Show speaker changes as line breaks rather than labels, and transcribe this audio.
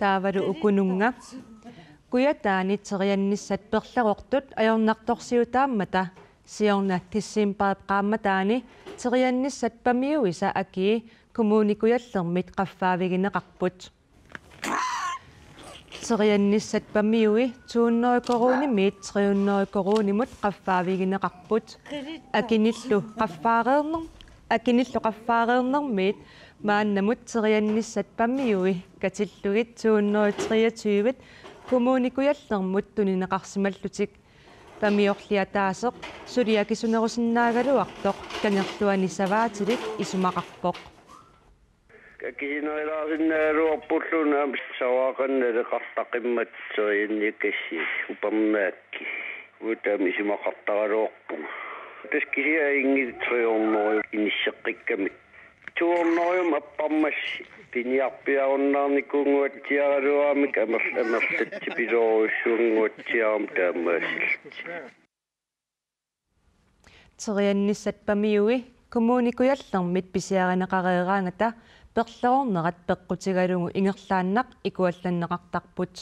таавалу укунунга куятаани терианниссат перлерортут ajornartorsiutaamata siorna tissimpaap qaamataani terianniссат pamiuisa aki kommunikuyallermit qaffaavigineqarput terianniссат pamiui tuunnerikoruunimit triunnerikoruunimut qaffaavigineqarput akinillu qaffaareernermit maannamut teriannissat pamiui katillugit tuunnertriatuivit kommunikuyallermut tunineqarsimallutik pamiorliataaseq suliakisunerusinnaagaluartoq kangerluani savaatilik isumaqarpoq
Kisinerilaasinnaaruarpulluna savaaqannaleqartaqimmat seriannikassi upammaakki utaami isumaqartaraluorpunga taskisia ingilitriornoriu inisseqqikkamik tuornorium appammassi piniarpiarunnaarnikunguatsiaraluaamik amertattipiloruissuunguatsiaram taammaassillat
teriannissat pamiui kommunikuyallermit pisiarinaqareeraangata perlornerat peqqutigalugu ingerlaannaq ikuallanneqartarput